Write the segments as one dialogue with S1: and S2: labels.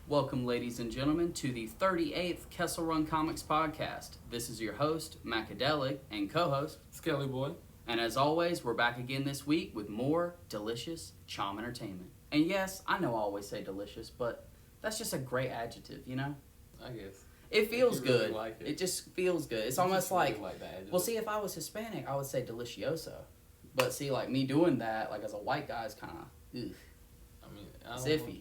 S1: Welcome, ladies and gentlemen, to the 38th Kessel Run Comics podcast. This is your host, Macadelic, and co-host,
S2: Skelly Boy.
S1: And as always, we're back again this week with more delicious Chom entertainment. And yes, I know I always say delicious, but that's just a great adjective, you know?
S2: I guess.
S1: It feels
S2: If you really
S1: good.
S2: like it.
S1: It just feels good. It's
S2: You
S1: almost
S2: just really
S1: like,
S2: like that adjective.
S1: well, see, if I was Hispanic, I would say delicioso. But see, like, me doing that, like, as a white guy is kind of,
S2: I mean, I
S1: it's
S2: don't
S1: iffy.
S2: know.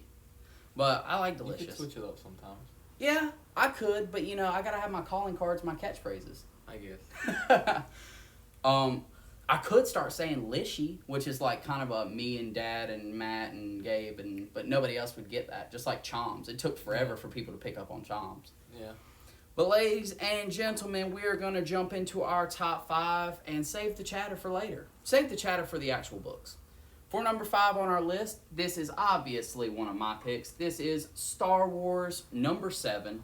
S1: But I like
S2: You
S1: delicious.
S2: could switch it up sometimes.
S1: Yeah, I could, but, you know, I gotta have my calling cards, my catchphrases.
S2: I guess.
S1: I could start saying lishy, which is like kind of a me and Dad and Matt and Gabe, but nobody else would get that. Just like choms. It took forever for people to pick up on choms.
S2: Yeah.
S1: But ladies and gentlemen, we are going to jump into our top 5 and save the chatter for later. Save the chatter for the actual books. For number 5 on our list, this is obviously one of my picks. This is Star Wars number 7.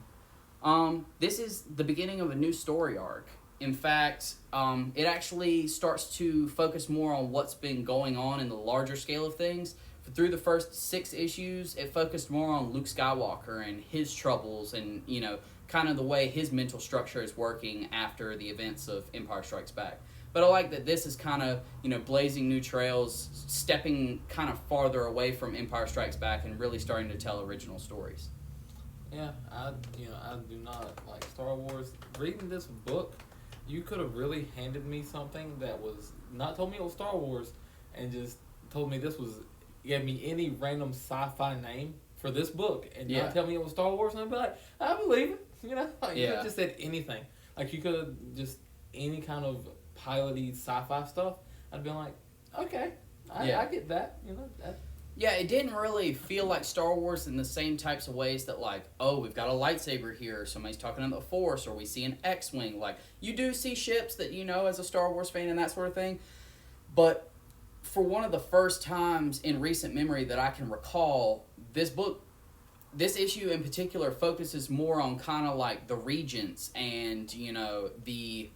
S1: This is the beginning of a new story arc. In fact, it actually starts to focus more on what's been going on in the larger scale of things. Through the first 6 issues, it focused more on Luke Skywalker and his troubles and, you know, kind of the way his mental structure is working after the events of Empire Strikes Back. But I like that this is kind of, you know, blazing new trails, stepping kind of farther away from Empire Strikes Back and really starting to tell original stories.
S2: Yeah, I do not like Star Wars. Reading this book, you could have really handed me something that was not told me it was Star Wars and just told me this was, gave me any random sci-fi name for this book and not tell me it was Star Wars, and I'd be like, I believe it. You know, like, you could have just said anything. Like, you could have just any kind of piloty sci-fi stuff. I'd be like, okay, I get that. You know, that.
S1: Yeah, it didn't really feel like Star Wars in the same types of ways that, like, oh, we've got a lightsaber here, somebody's talking in the Force, or we see an X-Wing. Like, you do see ships that you know as a Star Wars fan and that sort of thing. But for one of the first times in recent memory that I can recall, this issue in particular focuses more on kind of like the regents and, you know, the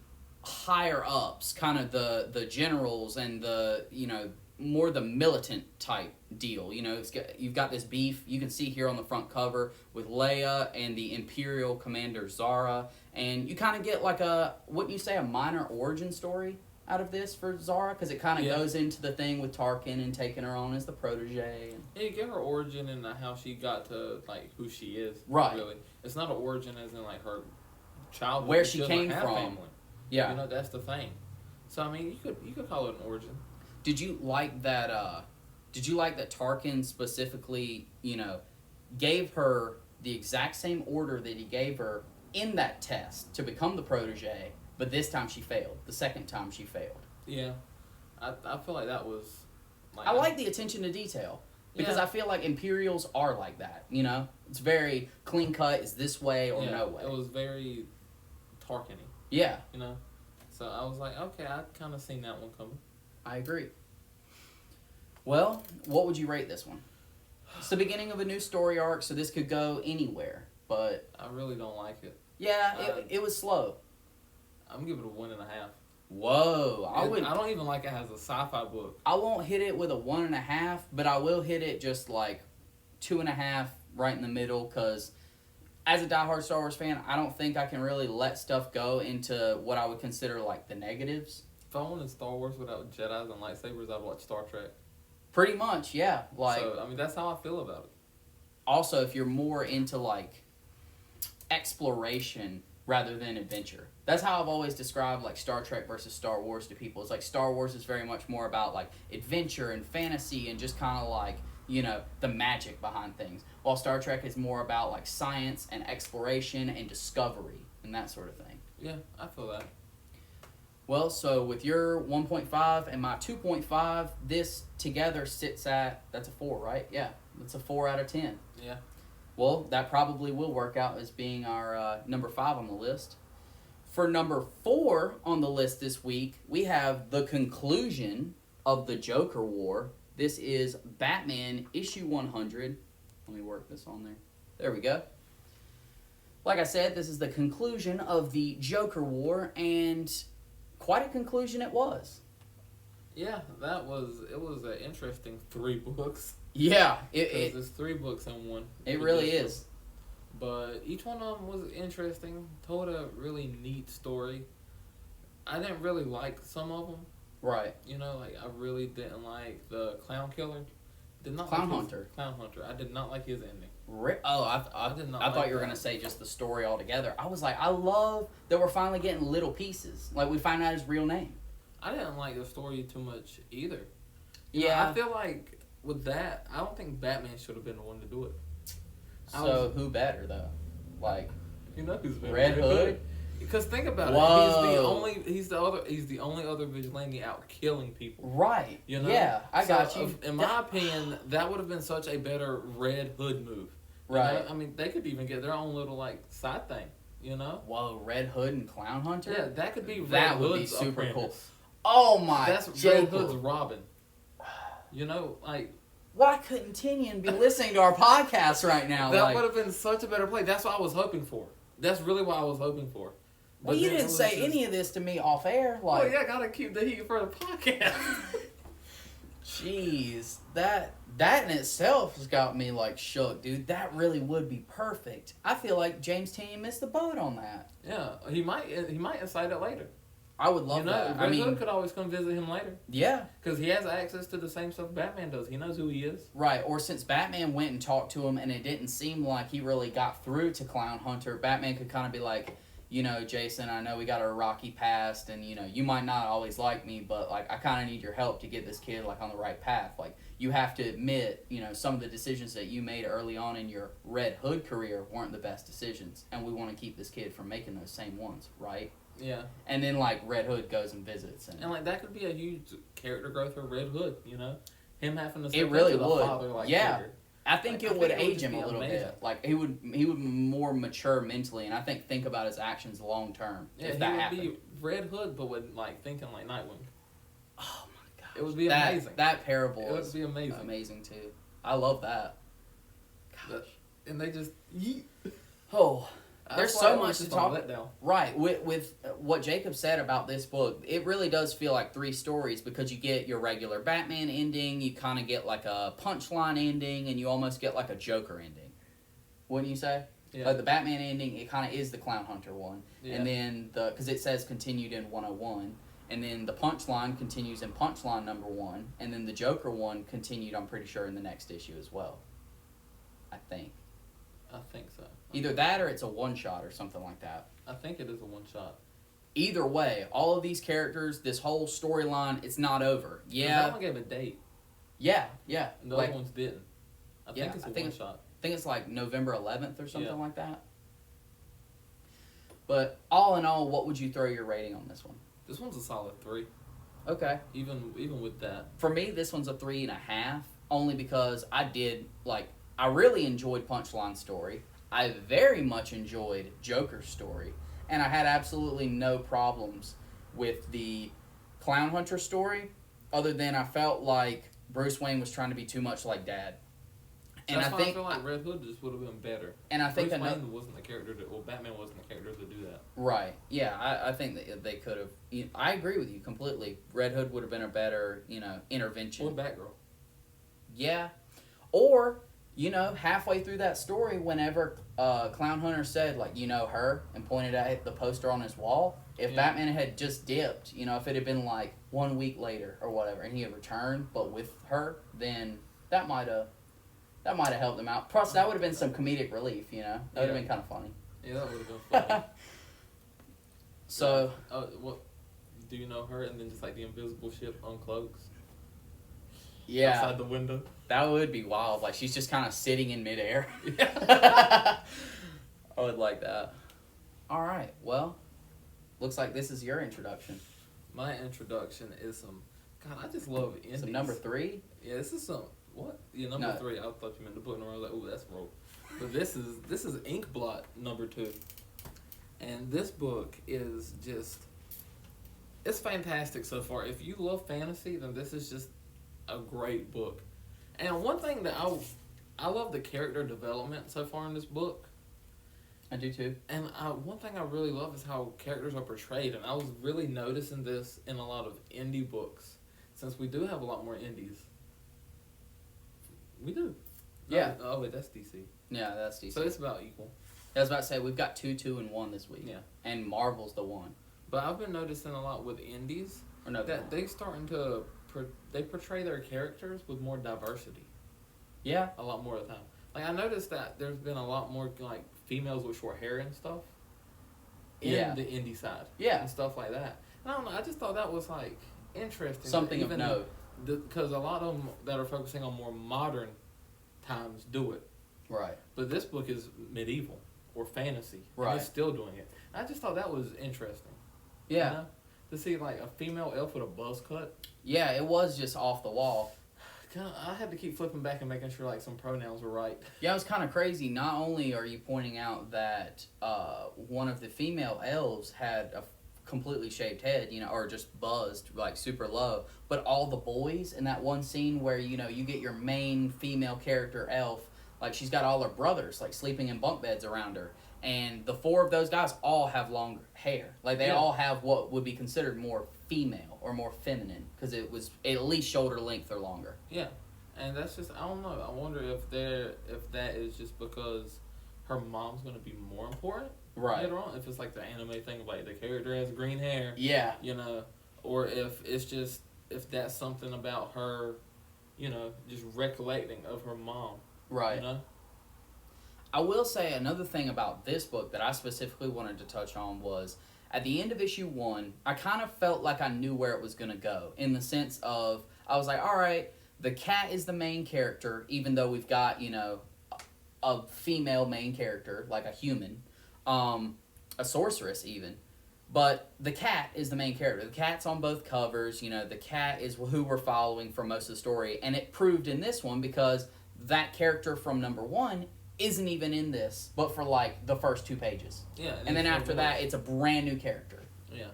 S1: higher ups, kind of the generals and the, you know, more the militant type deal. You know, you've got this beef you can see here on the front cover with Leia and the Imperial Commander Zara, and you kind of get like wouldn't you say a minor origin story out of this for Zara, because it kind of goes into the thing with Tarkin and taking her on as the protege.
S2: Yeah, you get her origin and how she got to like who she is.
S1: Right.
S2: Really, it's not an origin as in like her childhood.
S1: Where she came from.
S2: Family.
S1: Yeah.
S2: You know, that's the thing. So I mean, you could call it an origin.
S1: Did you like that? Did you like that Tarkin specifically, you know, gave her the exact same order that he gave her in that test to become the protege, but this time she failed. The second time she failed.
S2: Yeah, I feel like that was.
S1: I like the attention to detail because I feel like Imperials are like that. You know, it's very clean cut. Is this way or no way?
S2: It was very Tarkin-y.
S1: Yeah.
S2: You know, so I was like, okay, I kind of seen that one coming.
S1: I agree. Well, what would you rate this one? It's the beginning of a new story arc, so this could go anywhere, but
S2: I really don't like it.
S1: Yeah, it was slow.
S2: I'm giving it a 1.5.
S1: Whoa,
S2: I don't even like it as a sci-fi book.
S1: I won't hit it with a 1.5, but I will hit it just like 2.5, right in the middle. Because as a diehard Star Wars fan, I don't think I can really let stuff go into what I would consider like the negatives.
S2: If I wanted Star Wars without Jedis and lightsabers, I'd watch Star Trek.
S1: Pretty much, yeah. Like,
S2: so I mean, that's how I feel about it.
S1: Also, if you're more into like exploration rather than adventure. That's how I've always described like Star Trek versus Star Wars to people. It's like Star Wars is very much more about like adventure and fantasy and just kind of like, you know, the magic behind things. While Star Trek is more about like science and exploration and discovery and that sort of thing.
S2: Yeah, I feel that.
S1: Well, so with your 1.5 and my 2.5, this together sits at, that's a 4, right? Yeah, that's a 4 out of 10.
S2: Yeah.
S1: Well, that probably will work out as being our number 5 on the list. For number 4 on the list this week, we have the conclusion of the Joker War. This is Batman issue 100. Let me work this on there. There we go. Like I said, this is the conclusion of the Joker War, and quite a conclusion it was.
S2: Yeah, it was an interesting 3 books.
S1: Yeah,
S2: There's 3 books in one.
S1: It really is.
S2: But each one of them was interesting. Told a really neat story. I didn't really like some of them.
S1: Right.
S2: You know, like I really didn't like the clown killer. Did not
S1: Clown
S2: like
S1: Hunter.
S2: Clown Hunter. I did not like his ending.
S1: I
S2: did not
S1: thought
S2: like
S1: you were
S2: that.
S1: gonna say just the story altogether. I was like, I love that we're finally getting little pieces. Like we find out his real name.
S2: I didn't like the story too much either.
S1: Yeah.
S2: I feel like with that, I don't think Batman should have been the one to do it.
S1: So who better though? Like
S2: You know who's better?
S1: Red Hood?
S2: Because think about
S1: Whoa.
S2: it. He's the only other vigilante out killing people.
S1: Right.
S2: You know?
S1: Yeah, I got you.
S2: In my opinion, that would have been such a better Red Hood move. You
S1: Right.
S2: know? I mean, they could even get their own little like side thing. You know?
S1: Whoa, Red Hood and Clown Hunter?
S2: Yeah, that could be Red
S1: That would be
S2: Hood's
S1: super
S2: apprentice.
S1: cool. Oh my
S2: That's
S1: Jacob.
S2: Red Hood's Robin. You know, like
S1: Why couldn't Tinian be listening to our podcast right now?
S2: that
S1: Like,
S2: would have been such a better play. That's what I was hoping for. That's really what I was hoping for.
S1: well, you didn't say any of this to me off air. Like,
S2: Well, yeah, gotta keep the heat for the podcast.
S1: jeez, that in itself has got me like shook, dude. That really would be perfect. I feel like James Tinian missed the boat on that.
S2: Yeah, he might incite it later.
S1: I would love that.
S2: Red
S1: I mean,
S2: Hood could always come visit him later
S1: yeah,
S2: because he has access to the same stuff Batman does. He knows who he is.
S1: right. Or since Batman went and talked to him, and it didn't seem like he really got through to Clown Hunter, Batman could kind of be like, you know, Jason, I know we got a rocky past, and you know, you might not always like me, but like, I kind of need your help to get this kid like on the right path. Like, you have to admit, you know, some of the decisions that you made early on in your Red Hood career weren't the best decisions, and we want to keep this kid from making those same ones, right?
S2: Yeah,
S1: And then like Red Hood goes and visits, and
S2: like that could be a huge character growth for Red Hood. You know, him having to step
S1: it really
S2: into
S1: would.
S2: the father-like
S1: Yeah.
S2: figure.
S1: I think
S2: Like,
S1: it would
S2: just
S1: age him
S2: be
S1: a little
S2: amazing.
S1: bit. Like he would be more mature mentally, and I think about his actions long term.
S2: Yeah,
S1: if
S2: he
S1: that
S2: would
S1: happened.
S2: be Red Hood, but with like thinking like Nightwing.
S1: Oh my god,
S2: It would be amazing.
S1: That parable
S2: It would
S1: is
S2: be amazing.
S1: amazing too. I love that.
S2: But- and they just yeet.
S1: Oh, there's
S2: That's why
S1: so
S2: it was
S1: much to
S2: just a
S1: talk.
S2: letdown.
S1: Right, with what Jacob said about this book, it really does feel like three stories because you get your regular Batman ending, you kind of get like a punchline ending, and you almost get like a Joker ending. Wouldn't you say?
S2: Yeah.
S1: Like the Batman ending, it kind of is the Clown Hunter one,
S2: Yeah.
S1: and then because it says continued in 101, and then the punchline continues in punchline number 1, and then the Joker one continued, I'm pretty sure, in the next issue as well. I think.
S2: I think so.
S1: Either that or it's a one-shot or something like that.
S2: I think it is a one shot.
S1: Either way, all of these characters, this whole storyline, it's not over.
S2: That
S1: Yeah,
S2: one gave a date.
S1: yeah.
S2: And the
S1: Like,
S2: other ones didn't. I
S1: Yeah,
S2: think it's a
S1: I think
S2: one shot.
S1: I think it's like November 11th or something
S2: Yeah.
S1: like that. But all in all, what would you throw your rating on this one?
S2: This one's a solid 3.
S1: Okay.
S2: Even with that.
S1: For me, this one's a 3.5, only because I really enjoyed Punchline Story. I very much enjoyed Joker's story, and I had absolutely no problems with the Clown Hunter story, other than I felt like Bruce Wayne was trying to be too much like Dad. And
S2: That's
S1: I
S2: why
S1: think,
S2: I feel like Red Hood just would have been better.
S1: and I think
S2: Bruce
S1: another,
S2: Wayne wasn't the character Batman wasn't the character to do that.
S1: right, yeah, I think that they could have. I agree with you completely. Red Hood would have been a better, intervention.
S2: Or Batgirl.
S1: Yeah. Or, halfway through that story, whenever Clown Hunter said, like, her, and pointed at the poster on his wall, if
S2: Yeah.
S1: Batman had just dipped, if it had been like 1 week later or whatever, and he had returned, but with her, then that might have helped him out. Plus, that would have been some comedic relief, That would have been kind of funny.
S2: Yeah, that would have been funny.
S1: So,
S2: What? Do you know her? And then just like the invisible ship uncloaks
S1: yeah,
S2: outside the window.
S1: that would be wild. Like, she's just kind of sitting in midair.
S2: Yeah.
S1: I would like that. All right. Well, looks like this is your introduction.
S2: My introduction is some. God, I just love indies.
S1: So number 3.
S2: Yeah, this is some. What? Yeah, number
S1: No.
S2: 3. I thought you meant the book number. I was like, ooh, that's roll. But this is Inkblot number 2, and this book is just. It's fantastic so far. If you love fantasy, then this is just a great book. And one thing that I love the character development so far in this book.
S1: I do too.
S2: And one thing I really love is how characters are portrayed. And I was really noticing this in a lot of indie books, since we do have a lot more indies. We do.
S1: Yeah.
S2: Oh wait, that's DC.
S1: Yeah, that's DC.
S2: So it's about equal.
S1: I was about to say, we've got 2, 2, and 1 this week.
S2: Yeah.
S1: And Marvel's the 1.
S2: But I've been noticing a lot with indies
S1: Or no,
S2: that they starting to they portray their characters with more diversity.
S1: Yeah.
S2: A lot more of the time. Like I noticed that there's been a lot more like females with short hair and stuff. In the indie side.
S1: Yeah.
S2: And stuff like that. And I don't know. I just thought that was like interesting.
S1: Something of note.
S2: Because a lot of them that are focusing on more modern times do it.
S1: Right.
S2: But this book is medieval or fantasy.
S1: Right.
S2: And it's still doing it. I just thought that was interesting.
S1: Yeah.
S2: You know? To see like a female elf with a buzz cut.
S1: Yeah, it was just off the wall.
S2: I had to keep flipping back and making sure like some pronouns were right.
S1: Yeah, it was kind of crazy. Not only are you pointing out that one of the female elves had a completely shaved head, or just buzzed, like super low, but all the boys in that one scene where, you get your main female character elf, like she's got all her brothers, like sleeping in bunk beds around her. And the 4 of those guys all have long hair. Like, they all have what would be considered more female or more feminine, because it was at least shoulder length or longer.
S2: Yeah. And that's just, I don't know. I wonder if that is just because her mom's going to be more important later on. If it's like the anime thing of like the character has green hair.
S1: Yeah.
S2: Or if it's just, if that's something about her, just recollecting of her mom.
S1: Right. I will say another thing about this book that I specifically wanted to touch on was at the end of issue 1, I kind of felt like I knew where it was going to go, in the sense of, I was like, all right, the cat is the main character, even though we've got, a female main character, like a human, a sorceress even. But the cat is the main character. The cat's on both covers, the cat is who we're following for most of the story. And it proved in this one because that character from number 1 isn't even in this, but for like the first 2 pages.
S2: Yeah.
S1: And then after that, it's a brand new character.
S2: Yeah.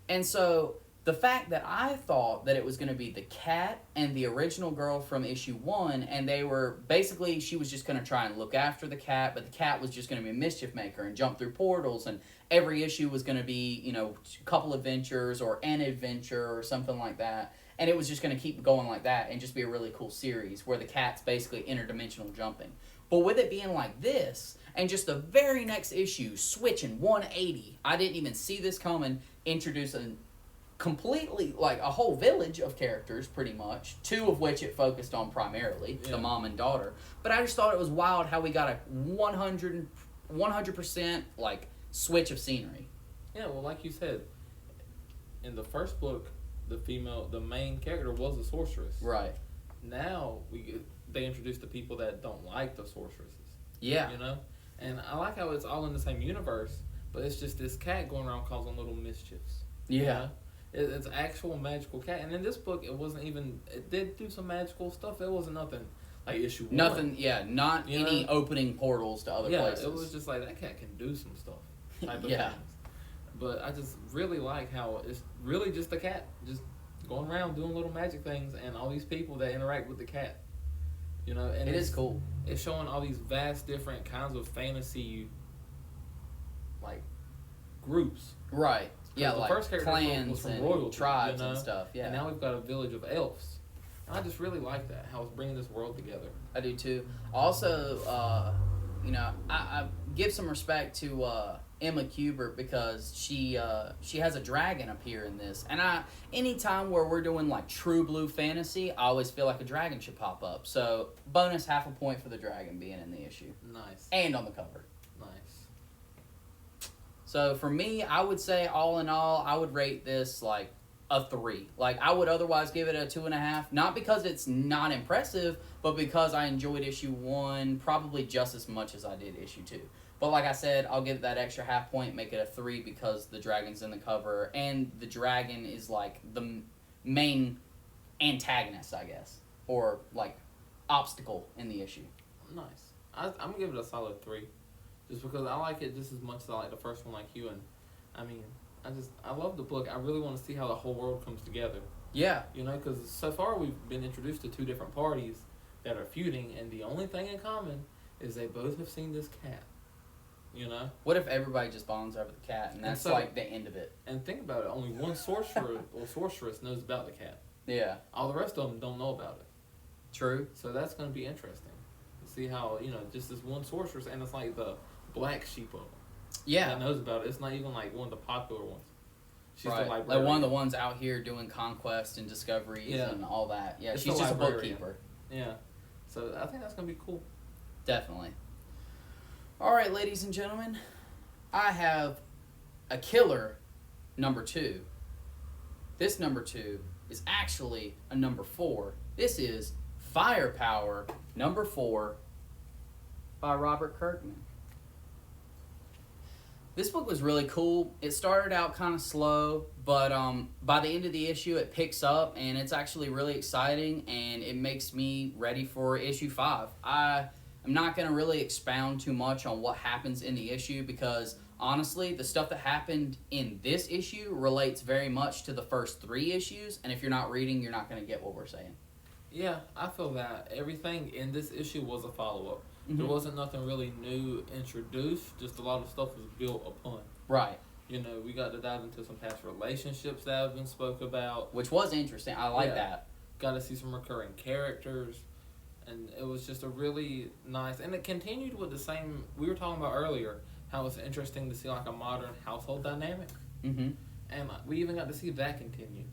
S1: And so the fact that I thought that it was going to be the cat and the original girl from issue 1, and they were basically, she was just going to try and look after the cat, but the cat was just going to be a mischief maker and jump through portals, and every issue was going to be, a couple adventures or an adventure or something like that. And it was just going to keep going like that and just be a really cool series where the cat's basically interdimensional jumping. But with it being like this, and just the very next issue, switching 180, I didn't even see this coming, introducing completely, like, a whole village of characters, pretty much, 2 of which it focused on primarily, the mom and daughter. But I just thought it was wild how we got a 100%, like, switch of scenery.
S2: Yeah, well, like you said, in the first book, the main character was a sorceress.
S1: Right.
S2: Now, they introduce the people that don't like the sorceresses.
S1: Yeah.
S2: And I like how it's all in the same universe, but it's just this cat going around causing little mischiefs.
S1: Yeah.
S2: It's actual magical cat. And in this book, it did do some magical stuff. It wasn't nothing like issue 1.
S1: Nothing, not any opening portals to other places.
S2: Yeah, it was just like, that cat can do some stuff type of
S1: Yeah.
S2: things. But I just really like how it's really just a cat just going around doing little magic things, and all these people that interact with the cat. And
S1: it is cool.
S2: It's showing all these vast different kinds of fantasy, like, groups.
S1: Right. Yeah,
S2: the
S1: like
S2: first character
S1: clans
S2: was from
S1: and
S2: royalty,
S1: tribes and stuff. Yeah.
S2: And now we've got a village of elves. And I just really like that, how it's bringing this world together.
S1: I do too. Also, I give some respect to Emma Kubert because she has a dragon appear in this, and anytime where we're doing like true blue fantasy, I always feel like a dragon should pop up. So bonus half a point for the dragon being in the issue.
S2: Nice.
S1: And on the cover.
S2: Nice.
S1: So for me, I would say all in all, I would rate this like a 3. Like, I would otherwise give it a 2.5, not because it's not impressive, but because I enjoyed issue 1 probably just as much as I did issue 2. But like I said, I'll give it that extra half point, make it a 3 because the dragon's in the cover, and the dragon is like the main antagonist, I guess, or like obstacle in the issue.
S2: Nice. I'm gonna give it a solid 3, just because I like it just as much as I like the first one, like you. And I mean, I love the book. I really want to see how the whole world comes together.
S1: Yeah.
S2: Because so far we've been introduced to 2 different parties that are feuding, and the only thing in common is they both have seen this cat.
S1: What if everybody just bonds over the cat, and that's like the end of it?
S2: And think about it. Only one sorcerer or sorceress knows about the cat.
S1: Yeah.
S2: All the rest of them don't know about it.
S1: True.
S2: So that's going to be interesting to see how, just this one sorceress, and it's like the black sheep of them.
S1: Yeah.
S2: That knows about it. It's not even like one of the popular ones. She's
S1: right.
S2: the
S1: Like
S2: librarian.
S1: one of the ones out here doing conquest and discoveries and all that. Yeah,
S2: It's
S1: she's
S2: the
S1: just a
S2: librarian.
S1: bookkeeper.
S2: Yeah. So I think that's going to be cool.
S1: Definitely. All right, ladies and gentlemen, I have a killer number 2. This number 2 is actually a number 4. This is Firepower number 4 by Robert Kirkman. This book was really cool. It started out kind of slow, but by the end of the issue, it picks up, and it's actually really exciting, and it makes me ready for issue 5. I'm not going to really expound too much on what happens in the issue because, honestly, the stuff that happened in this issue relates very much to the first 3 issues, and if you're not reading, you're not going to get what we're saying.
S2: Yeah, I feel that everything in this issue was a follow-up.
S1: Mm-hmm.
S2: There wasn't nothing really new introduced, just a lot of stuff was built upon.
S1: Right.
S2: We got to dive into some past relationships that have been spoke about.
S1: Which was interesting. I like that.
S2: Got to see some recurring characters. And it was just a really nice... And it continued with the same... We were talking about earlier how it's interesting to see like a modern household dynamic.
S1: Mm-hmm.
S2: And we even got to see that continue,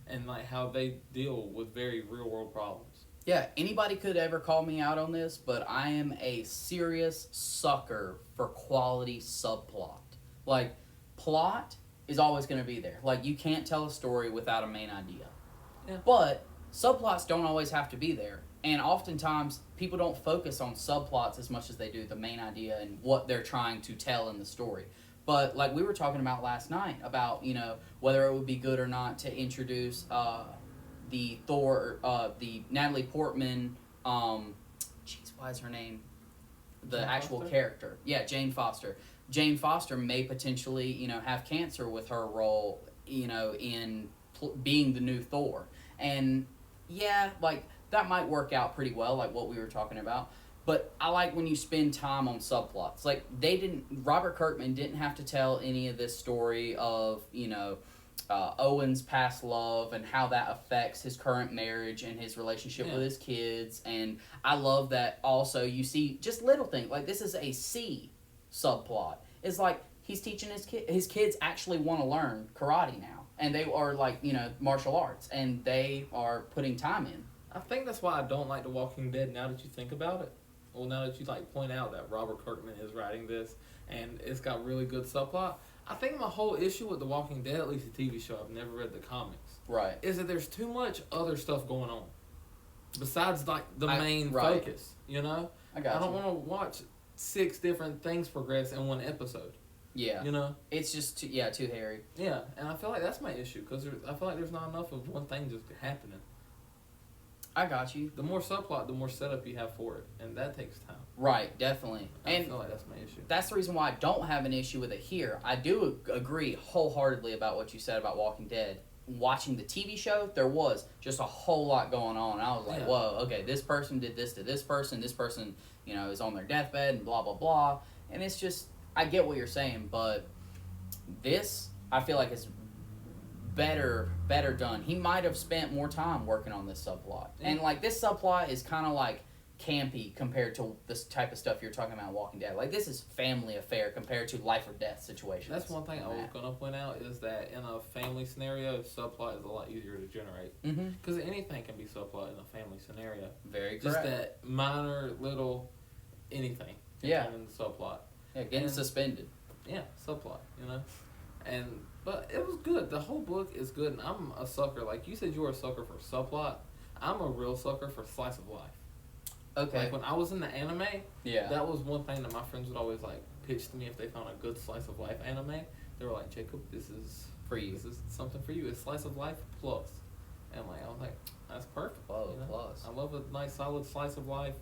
S2: And like how they deal with very real-world problems.
S1: Yeah, anybody could ever call me out on this, but I am a serious sucker for quality subplot. Like, plot is always going to be there. Like, you can't tell a story without a main idea.
S2: Yeah.
S1: But subplots don't always have to be there. And oftentimes, people don't focus on subplots as much as they do the main idea and what they're trying to tell in the story. But like we were talking about last night, about, whether it would be good or not to introduce... the Natalie Portman, why is her name? The
S2: Jane
S1: actual
S2: Foster?
S1: character. Yeah, Jane Foster. Jane Foster may potentially, have cancer with her role, in being the new Thor. And, yeah, like, that might work out pretty well, like what we were talking about. But I like when you spend time on subplots. Like, Robert Kirkman didn't have to tell any of this story of, Owen's past love and how that affects his current marriage and his relationship with his kids. And I love that also you see just little things. Like, this is a C subplot. It's like he's teaching his kids actually want to learn karate now. And they are like, martial arts. And they are putting time in.
S2: I think that's why I don't like The Walking Dead now that you think about it. Well, now that you point out that Robert Kirkman is writing this and it's got really good subplot. I think my whole issue with The Walking Dead, at least the TV show, I've never read the comics,
S1: right,
S2: is that there's too much other stuff going on besides like the main focus. I don't want to watch 6 different things progress in one episode.
S1: Yeah. It's just too hairy.
S2: Yeah, and I feel like that's my issue because I feel like there's not enough of one thing just happening.
S1: I got you.
S2: The more subplot, the more setup you have for it, and that takes time.
S1: Right, definitely.
S2: I feel like that's my issue.
S1: That's the reason why I don't have an issue with it here. I do agree wholeheartedly about what you said about Walking Dead. Watching the TV show, there was just a whole lot going on. And I was like, whoa, okay, this person did this to this person is on their deathbed and blah, blah, blah. And it's just, I get what you're saying, but this, I feel like is better done. He might have spent more time working on this subplot. Yeah. And like this subplot is kind of like campy compared to this type of stuff you're talking about in Walking Dead. Like this is family affair compared to life or death situations.
S2: That's one thing I was going to point out is that in a family scenario, subplot is a lot easier to generate. Because anything can be subplot in a family scenario.
S1: Very correct.
S2: Just that minor little anything can turn into subplot.
S1: Yeah, getting suspended.
S2: Yeah, subplot, But it was good. The whole book is good, and I'm a sucker. Like you said, you were a sucker for subplot. I'm a real sucker for slice of life.
S1: Okay.
S2: Like when I was in the anime, that was one thing that my friends would always like pitch to me if they found a good slice of life anime. They were like, Jacob, this is
S1: for you.
S2: This is something for you. It's slice of life plus. And I was like, that's perfect.
S1: Whoa, plus.
S2: I love a nice solid slice of life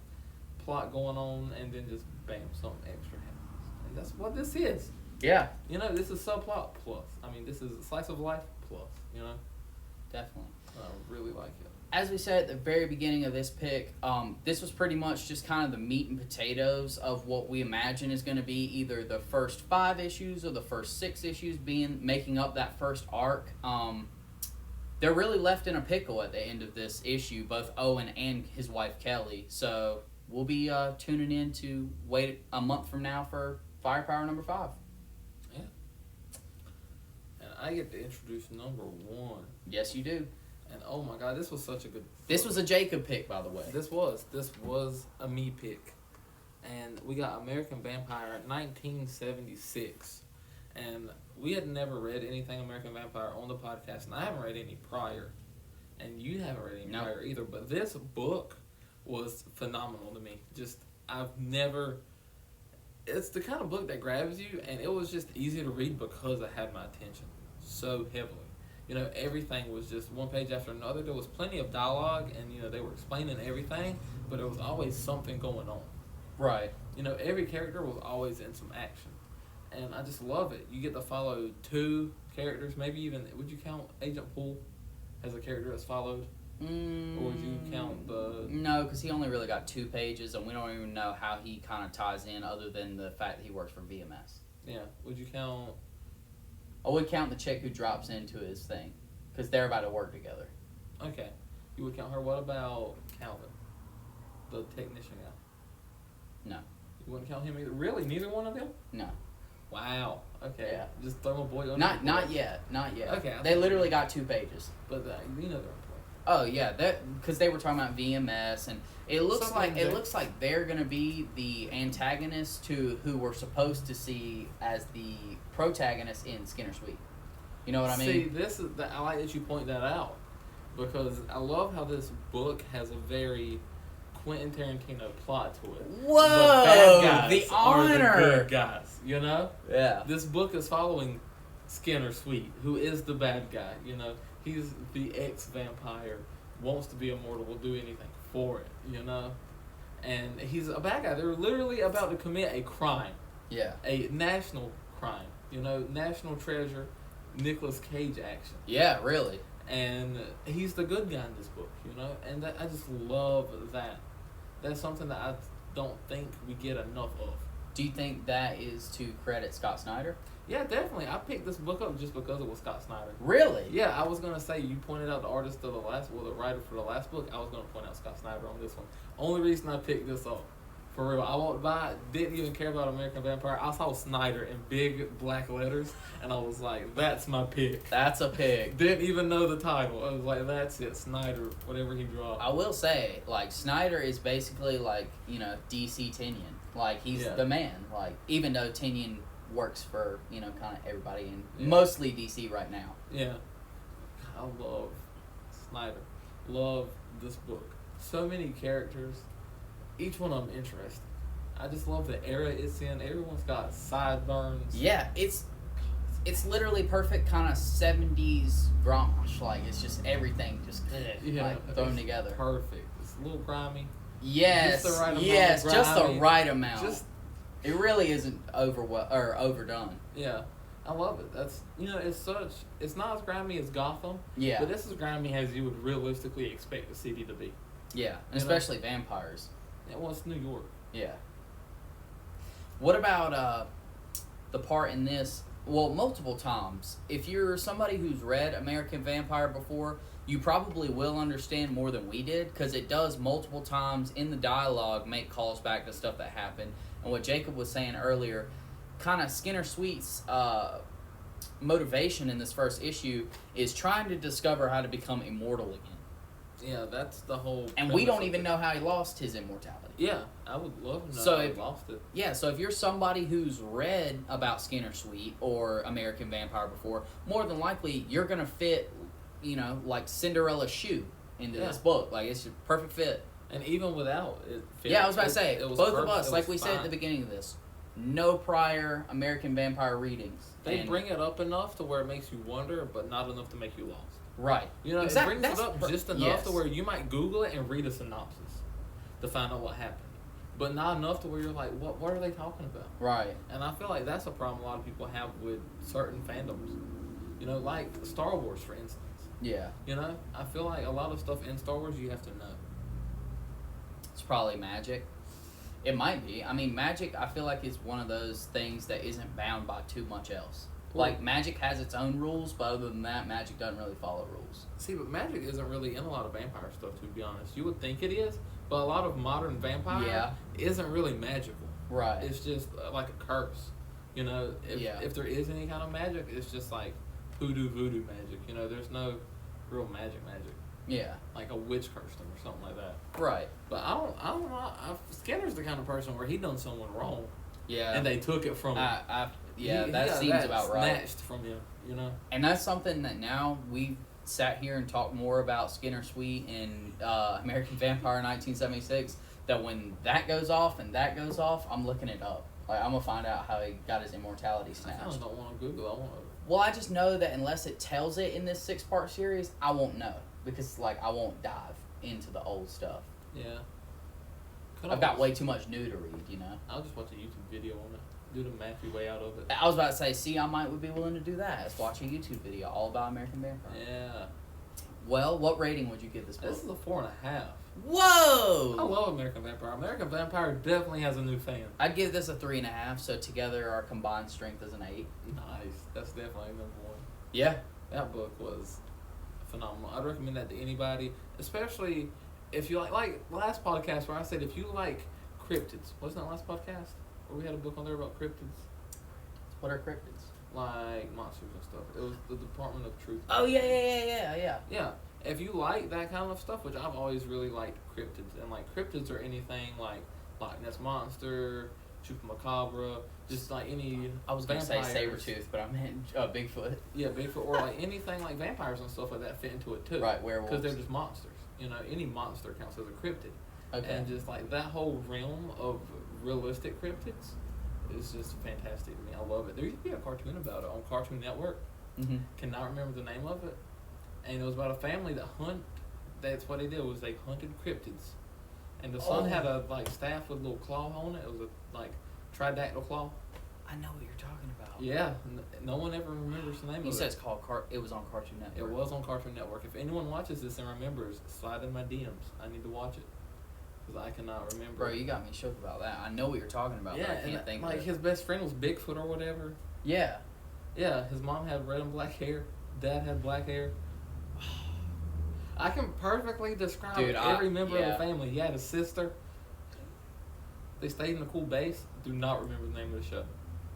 S2: plot going on, and then just bam, something extra happens. And that's what this is.
S1: Yeah.
S2: This is subplot plus. I mean, this is a slice of life plus,
S1: Definitely.
S2: I really like it.
S1: As we said at the very beginning of this pick, this was pretty much just kind of the meat and potatoes of what we imagine is going to be either the first 5 issues or the first 6 issues making up that first arc. They're really left in a pickle at the end of this issue, both Owen and his wife Kelly. So we'll be tuning in to wait a month from now for Firepower number 5.
S2: Yeah. And I get to introduce number 1.
S1: Yes, you do.
S2: And oh my god, this was such a good.
S1: This was a Jacob pick, by the way.
S2: This was a me pick, and we got American Vampire 1976, and we had never read anything American Vampire on the podcast, and I haven't read any prior, and you haven't read any prior either. But this book was phenomenal to me. Just I've never. It's the kind of book that grabs you, and it was just easy to read because it had my attention so heavily. You know, everything was just one page after another. There was plenty of dialogue, and, you know, they were explaining everything, but there was always something going on.
S1: Right.
S2: You know, every character was always in some action. And I just love it. You get to follow 2 characters, maybe even, would you count Agent Poole as a character that's followed? Or would you count the...
S1: No, because he only really got 2 pages, and we don't even know how he kind of ties in other than the fact that he works for VMS.
S2: Yeah. Would you count...
S1: I would count the chick who drops into his thing, because they're about to work together.
S2: Okay. You would count her. What about Calvin, the technician guy?
S1: No.
S2: You wouldn't count him either? Really? Neither one of them?
S1: No.
S2: Wow. Okay.
S1: Yeah.
S2: Just throw my boy under
S1: Not yet. Not yet.
S2: Okay.
S1: They literally got 2 pages.
S2: But you know they're important.
S1: Oh yeah, that because they were talking about VMS, and it looks like they're gonna be the antagonist to who we're supposed to see as the protagonist in Skinner Sweet. You know what I mean?
S2: See, I like that you point that out, because I love how this book has a very Quentin Tarantino plot to it.
S1: Whoa!
S2: The bad guys
S1: the
S2: are
S1: honor.
S2: the good guys. You know?
S1: Yeah.
S2: This book is following Skinner Sweet, who is the bad guy. You know, he's the ex-vampire, wants to be immortal, will do anything for it. You know, and he's a bad guy. They're literally about to commit a crime.
S1: Yeah.
S2: A national crime. You know, national treasure, Nicolas Cage action.
S1: Yeah, really.
S2: And he's the good guy in this book, you know? And I just love that. That's something that I don't think we get enough of.
S1: Do you think that is to credit Scott Snyder?
S2: Yeah, definitely. I picked this book up just because it was Scott Snyder.
S1: Really?
S2: Yeah, I was going to say, you pointed out the artist of the writer for the last book. I was going to point out Scott Snyder on this one. Only reason I picked this up. For real, I walked by, didn't even care about American Vampire. I saw Snyder in big black letters, and I was like, that's my pick.
S1: That's a pick.
S2: Didn't even know the title. I was like, that's it, Snyder, whatever he dropped.
S1: I will say, like, Snyder is basically like, you know, DC Tinian. Like, he's the man. Like, even though Tinian works for, you know, kind of everybody in mostly DC right now.
S2: Yeah. I love Snyder. Love this book. So many characters. Each one of them interesting. I just love the era it's in. Everyone's got sideburns.
S1: Yeah, it's literally perfect kind of 70s grunge. Like, it's just everything just thrown together.
S2: Perfect. It's a little grimy.
S1: Yes,
S2: just the right amount
S1: yes,
S2: of grimy.
S1: just the right amount.
S2: Just,
S1: it really isn't overdone.
S2: Yeah, I love it. That's, you know, it's not as grimy as Gotham.
S1: Yeah,
S2: but this is grimy as you would realistically expect the city to be.
S1: Yeah, and especially vampires.
S2: Yeah, well, it's New York.
S1: Yeah. What about the part in this? Well, multiple times. If you're somebody who's read American Vampire before, you probably will understand more than we did, because it does multiple times in the dialogue make calls back to stuff that happened. And what Jacob was saying earlier, kind of Skinner Sweet's motivation in this first issue is trying to discover how to become immortal again.
S2: Yeah, that's the whole...
S1: And we don't even know how he lost his immortality.
S2: Yeah, I would love to know how he lost it.
S1: Yeah, so if you're somebody who's read about Skinner Sweet or American Vampire before, more than likely you're going to fit, you know, like Cinderella's shoe into this book. Like, it's a perfect fit.
S2: And even without it fit,
S1: yeah, I was about to say, both of us, like we
S2: fine.
S1: said at the beginning of this, no prior American Vampire readings.
S2: They bring it up enough to where it makes you wonder, but not enough to make you lost.
S1: Right.
S2: You know,
S1: exactly.
S2: It brings it up just enough to where you might Google it and read a synopsis to find out what happened. But not enough to where you're like, what are they talking about?
S1: Right.
S2: And I feel like that's a problem a lot of people have with certain fandoms. You know, like Star Wars, for instance.
S1: Yeah.
S2: You know, I feel like a lot of stuff in Star Wars you have to know.
S1: It's probably magic. It might be. I mean, magic, I feel like, is one of those things that isn't bound by too much else. Like, magic has its own rules, but other than that, magic doesn't really follow rules.
S2: See, but magic isn't really in a lot of vampire stuff, to be honest. You would think it is, but But a lot of modern vampire isn't really magical.
S1: Right.
S2: It's just like a curse. You know, if there is any kind of magic, it's just like hoodoo voodoo magic. You know, there's no real magic.
S1: Yeah.
S2: Like a witch cursed him or something like that.
S1: Right.
S2: But I don't know. Skinner's the kind of person where he done someone wrong.
S1: Yeah.
S2: And they took it from him.
S1: That seems about right.
S2: Snatched from him, you know.
S1: And that's something that now we've sat here and talked more about Skinner Sweet and American Vampire 1976. That when that goes off and that goes off, I'm looking it up. Like I'm gonna find out how he got his immortality snatched.
S2: I don't want to Google. I want to.
S1: Well, I just know that unless it tells it in this 6-part series, I won't know because like I won't dive into the old stuff.
S2: Yeah.
S1: I've got way too new to read, you know.
S2: I'll just watch a YouTube video on it. Do the mathy way out of it.
S1: I was about to say, see, I might would be willing to do that. Let's watch a YouTube video all about American Vampire.
S2: Yeah.
S1: Well, what rating would you give this book?
S2: This is a 4.5.
S1: Whoa!
S2: I love American Vampire. American Vampire definitely has a new fan.
S1: I'd give this a 3.5. So together, our combined strength is an 8.
S2: Nice. That's definitely number 1.
S1: Yeah.
S2: That book was phenomenal. I'd recommend that to anybody, especially if you like last podcast where I said if you like cryptids. Wasn't that last podcast? Where we had a book on there about cryptids.
S1: What are cryptids?
S2: Like monsters and stuff. It was the Department of Truth.
S1: Oh, yeah.
S2: Yeah. If you like that kind of stuff, which I've always really liked cryptids, and like cryptids are anything like Loch Ness Monster, Chupacabra, just like any.
S1: I was gonna say Sabretooth, but I meant Bigfoot.
S2: Yeah, Bigfoot, or like anything like vampires and stuff like that fit into it too.
S1: Right, werewolves.
S2: Because they're just monsters. You know, any monster counts as a cryptid.
S1: Okay.
S2: And just like that whole realm of realistic cryptids is just fantastic to me. I love it. There used to be a cartoon about it on Cartoon Network.
S1: Mm-hmm.
S2: Cannot remember the name of it. And it was about a family that that's what they did, was they hunted cryptids. And the son had a like staff with a little claw on it. It was a like tridactyl claw.
S1: I know what you're talking about.
S2: Yeah. No one ever remembers the name of it.
S1: You said it's called it was on Cartoon Network.
S2: It was on Cartoon Network. If anyone watches this and remembers, slide in my DMs. I need to watch it. Because I cannot remember.
S1: Bro, you got me shook about that. I know what you're talking about, but I can't think of it.
S2: Like his best friend was Bigfoot or whatever.
S1: Yeah.
S2: Yeah, his mom had red and black hair. Dad had black hair. I can perfectly describe every member of the family. He had a sister. They stayed in a cool base. Do not remember the name of the show.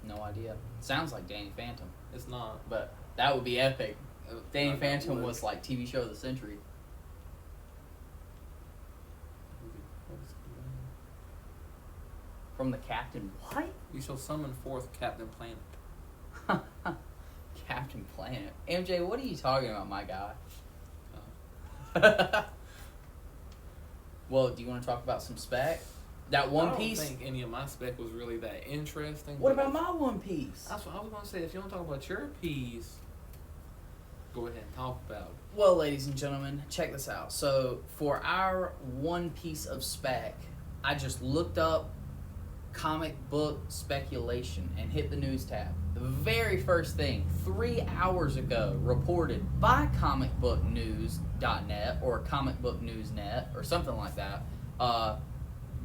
S1: No idea. Sounds like Danny Phantom.
S2: It's not.
S1: But that would be epic. Danny Phantom was like TV show of the century. From the Captain what?
S2: You shall summon forth Captain Planet.
S1: Captain Planet. MJ, what are you talking about, my guy? Well, do you want to talk about some spec? That One Piece?
S2: I don't think any of my spec was really that interesting.
S1: What about my One Piece?
S2: That's what I was going to say. If you want to talk about your piece, go ahead and talk about it.
S1: Well, ladies and gentlemen, check this out. So, for our one piece of spec, I just looked up comic book speculation and hit the news tab. The very first thing, 3 hours ago, reported by comicbooknews.net or comicbooknewsnet or something like that,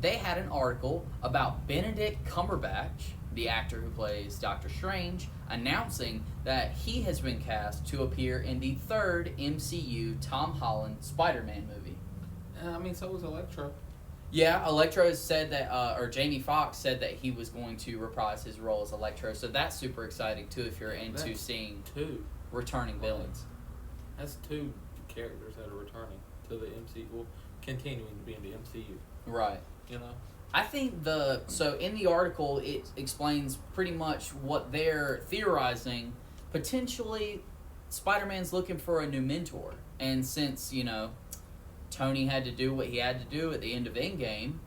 S1: they had an article about Benedict Cumberbatch, the actor who plays Doctor Strange, announcing that he has been cast to appear in the third MCU Tom Holland Spider-Man movie.
S2: I mean, so was Electro.
S1: Yeah, Electro has said that, or Jamie Foxx said that he was going to reprise his role as Electro, so that's super exciting too if you're into seeing returning villains.
S2: That's 2 characters that are returning to the MCU, well, continuing to be in the MCU.
S1: Right.
S2: You know?
S1: I think so in the article it explains pretty much what they're theorizing. Potentially, Spider-Man's looking for a new mentor, and since, you know, Tony had to do what he had to do at the end of Endgame,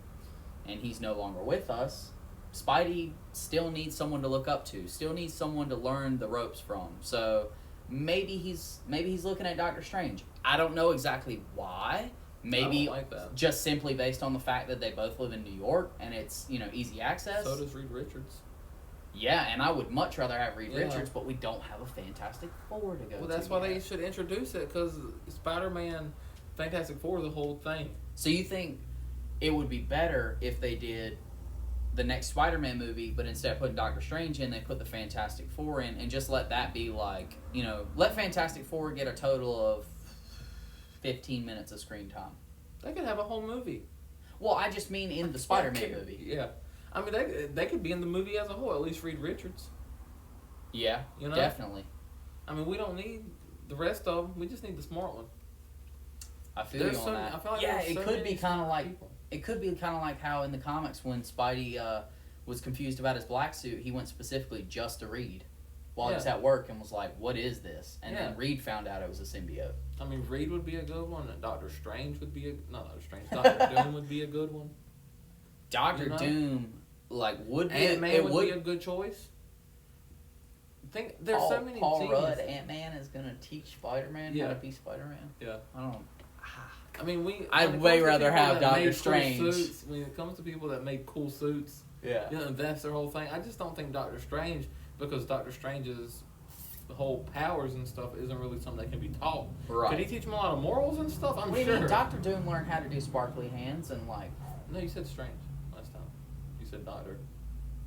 S1: and he's no longer with us, Spidey still needs someone to look up to, still needs someone to learn the ropes from. So maybe he's looking at Doctor Strange. I don't know exactly why. Maybe
S2: like that.
S1: Just simply based on the fact that they both live in New York and it's, you know, easy access.
S2: So does Reed Richards.
S1: Yeah, and I would much rather have Reed Richards, but we don't have a Fantastic Four to go to.
S2: Well, that's why they should introduce it, because Spider-Man, Fantastic Four, the whole thing.
S1: So you think it would be better if they did the next Spider-Man movie, but instead of putting Doctor Strange in, they put the Fantastic Four in, and just let that be like, you know, let Fantastic Four get a total of 15 minutes of screen time.
S2: They could have a whole movie.
S1: Well, I just mean in the Spider-Man movie.
S2: Yeah. I mean, they could be in the movie as a whole, at least Reed Richards.
S1: Yeah,
S2: You know?
S1: definitely.
S2: I mean, we don't need the rest of them. We just need the smart one.
S1: I feel you on that.
S2: I feel like
S1: yeah,
S2: there's
S1: it
S2: so
S1: could
S2: many
S1: be kind of
S2: smart
S1: like
S2: people.
S1: it could be kind of like how in the comics when Spidey was confused about his black suit, he went specifically just to Reed while he was at work and was like, "What is this?" And then Reed found out it was a symbiote.
S2: I mean, Reed would be a good one. And Doctor Strange would be Doctor Doom would be a good one.
S1: Doctor Doom, like, would be
S2: Ant-Man would be a good choice. There's so many
S1: Paul
S2: geniuses.
S1: Rudd, Ant-Man is gonna teach Spider-Man how to be Spider-Man.
S2: Yeah.
S1: I don't.
S2: I mean,
S1: I'd way rather have Doctor Strange.
S2: Cool suits, when it comes to people that make cool suits, invest their whole thing. I just don't think Doctor Strange, because Doctor Strange's whole powers and stuff isn't really something that can be taught.
S1: Right.
S2: Could he teach him a lot of morals and stuff? I'm sure.
S1: Mean, Doctor Doom learned how to do sparkly hands and like.
S2: No, you said Strange last time. You said Doctor.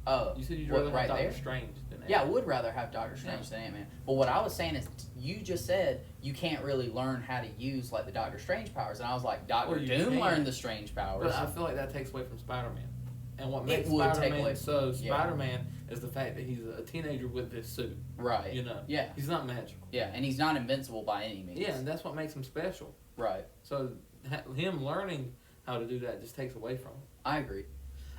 S1: Oh.
S2: You said you'd rather have Doctor Strange than Ant-Man.
S1: Yeah, I would rather have Doctor Strange than Ant-Man. But what I was saying is, you just said you can't really learn how to use like the Doctor Strange powers, and I was like, Doctor Doom learned the Strange powers.
S2: But I feel like that takes away from Spider-Man. And what
S1: It
S2: makes
S1: would take
S2: Spider-Man
S1: away
S2: so Spider-Man is the fact that he's a teenager with this suit.
S1: Right.
S2: You know?
S1: Yeah.
S2: He's not magical.
S1: Yeah, and he's not invincible by any means.
S2: Yeah, and that's what makes him special.
S1: Right.
S2: So him learning how to do that just takes away from him.
S1: I agree.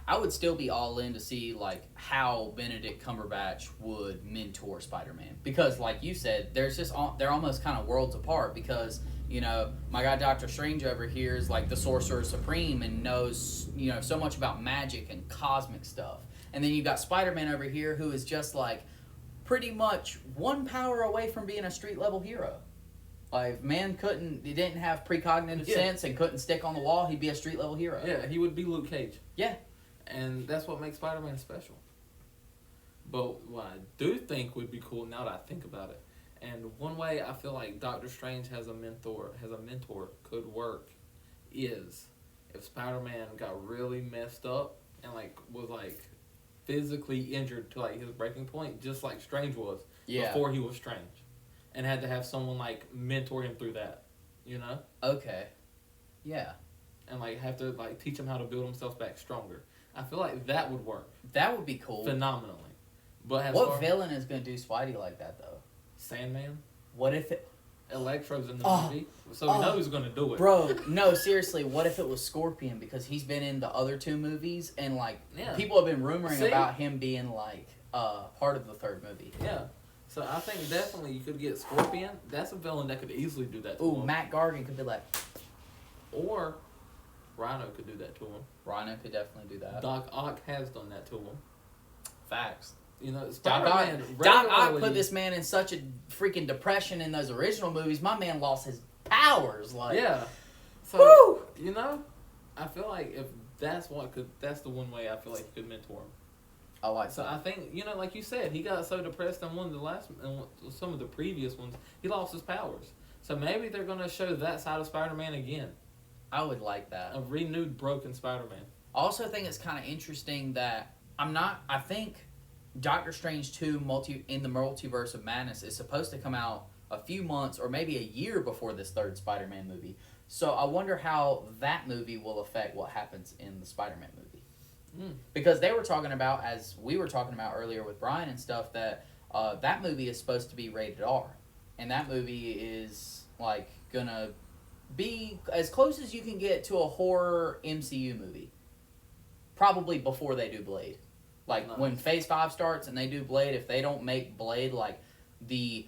S1: I would still be all in to see like how Benedict Cumberbatch would mentor Spider-Man, because like you said, there's just they're almost kind of worlds apart, because you know my guy Doctor Strange over here is like the Sorcerer Supreme and knows so much about magic and cosmic stuff, and then you got Spider-Man over here who is just like pretty much one power away from being a street level hero. Like if man he didn't have precognitive sense and couldn't stick on the wall, he'd be a street level hero.
S2: Yeah, he would be Luke Cage.
S1: Yeah.
S2: And that's what makes Spider-Man special. But what I do think would be cool now that I think about it, and one way I feel like Doctor Strange has a mentor could work, is if Spider-Man got really messed up and like was like physically injured to like his breaking point, just like Strange was before he was Strange, and had to have someone like mentor him through that,
S1: Okay. Yeah.
S2: And like have to like teach him how to build himself back stronger. I feel like that would work.
S1: That would be cool.
S2: Phenomenally. But
S1: what villain is going to do Spidey like that, though?
S2: Sandman?
S1: What if it...
S2: Electro's in the movie, so we know who's going to do it.
S1: Bro, no, seriously, what if it was Scorpion? Because he's been in the other two movies, and, like, people have been rumoring about him being, like, part of the third movie.
S2: Yeah. So I think definitely you could get Scorpion. That's a villain that could easily do that to him.
S1: Matt Gargan could be like...
S2: Or... Rhino could do that to him.
S1: Rhino could definitely do that.
S2: Doc Ock has done that to him.
S1: Facts.
S2: Spider-Man
S1: Doc Ock put this man in such a freaking depression in those original movies. My man lost his powers. Like,
S2: yeah. So,
S1: woo!
S2: I feel like if that's the one way I feel like you could mentor him.
S1: I like
S2: so. I think, like you said, he got so depressed in some of the previous ones, he lost his powers. So maybe they're going to show that side of Spider-Man again.
S1: I would like that.
S2: A renewed, broken Spider-Man.
S1: I also think it's kind of interesting that I think Doctor Strange 2 in the Multiverse of Madness is supposed to come out a few months or maybe a year before this third Spider-Man movie. So I wonder how that movie will affect what happens in the Spider-Man movie. Because they were talking about, as we were talking about earlier with Brian and stuff, that that movie is supposed to be rated R. And that movie is, like, gonna be as close as you can get to a horror MCU movie. Probably before they do Blade. Like, when Phase 5 starts and they do Blade, if they don't make Blade, like, the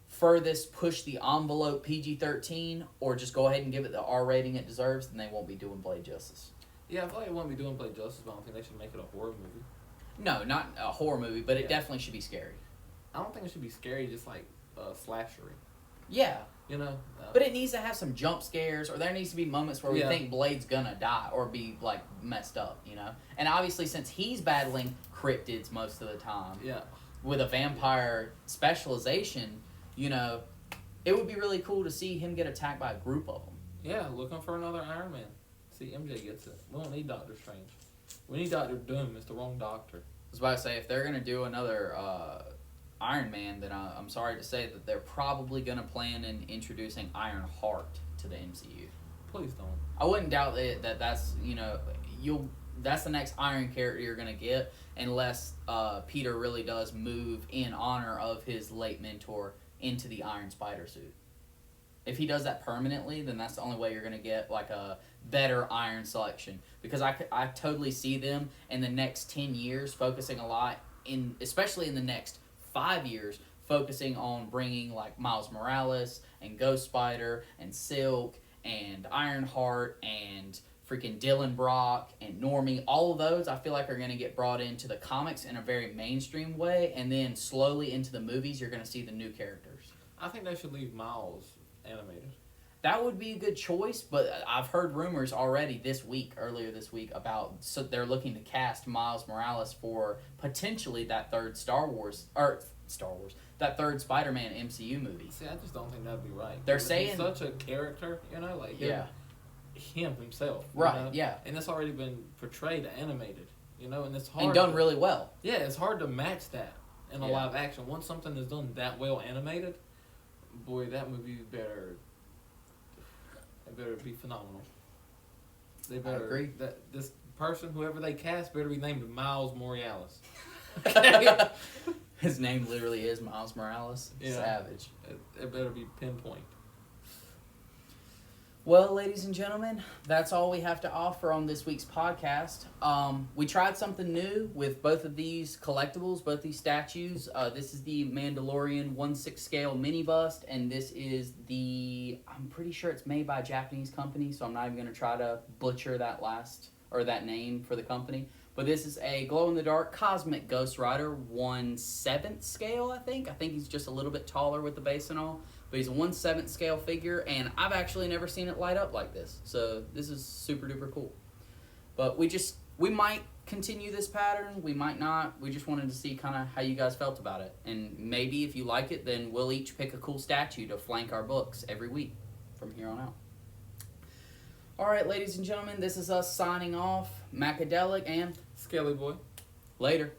S1: furthest push the envelope PG-13, or just go ahead and give it the R rating it deserves, then they won't be doing Blade justice.
S2: Yeah, I feel like it won't be doing Blade justice, but I don't think they should make it a horror movie.
S1: No, not a horror movie, but it definitely should be scary.
S2: I don't think it should be scary, just like slashery.
S1: Yeah.
S2: But
S1: it needs to have some jump scares, or there needs to be moments where we think Blade's gonna die or be like messed up, And obviously, since he's battling cryptids most of the time, with a vampire specialization, it would be really cool to see him get attacked by a group of them.
S2: Yeah, looking for another Iron Man. See, MJ gets it. We don't need Doctor Strange. We need Doctor Doom. It's the wrong doctor.
S1: I was about to say, if they're gonna do another Iron Man, then I'm sorry to say that they're probably going to plan in introducing Ironheart to the MCU.
S2: Please don't.
S1: I wouldn't doubt that's that's the next Iron character you're gonna get, unless Peter really does move in honor of his late mentor into the Iron Spider suit. If he does that permanently, then that's the only way you're gonna get like a better Iron selection. Because I totally see them in the next 10 years focusing a lot especially in the next 5 years, focusing on bringing like Miles Morales and Ghost Spider and Silk and Ironheart and freaking Dylan Brock and Normie. All of those I feel like are going to get brought into the comics in a very mainstream way, and then slowly into the movies you're going to see the new characters.
S2: I think they should leave Miles animated.
S1: That would be a good choice, but I've heard rumors already earlier this week, so they're looking to cast Miles Morales for potentially that third that third Spider-Man MCU movie.
S2: See, I just don't think that'd be right.
S1: They're saying
S2: he's such a character, like him himself,
S1: right? Yeah,
S2: and it's already been portrayed animated, and it's hard
S1: and done really well.
S2: Yeah, it's hard to match that in a live action. Once something is done that well animated, boy, that movie better be phenomenal. They better
S1: I agree.
S2: That this person, whoever they cast, better be named Miles Morales.
S1: His name literally is Miles Morales.
S2: Yeah.
S1: Savage.
S2: It better be pinpoint.
S1: Well, ladies and gentlemen, that's all we have to offer on this week's podcast. We tried something new with both of these collectibles, both these statues. This is the Mandalorian 1/6 scale mini bust, and this is I'm pretty sure it's made by a Japanese company, so I'm not even going to try to butcher that name for the company. But this is a glow-in-the-dark Cosmic Ghost Rider 1/7 scale, I think. I think he's just a little bit taller with the base and all. But he's a 1/7 scale figure, and I've actually never seen it light up like this. So this is super duper cool. But we might continue this pattern. We might not. We just wanted to see kind of how you guys felt about it. And maybe if you like it, then we'll each pick a cool statue to flank our books every week from here on out. All right, ladies and gentlemen, this is us signing off. Macadelic and
S2: Skelly Boy.
S1: later.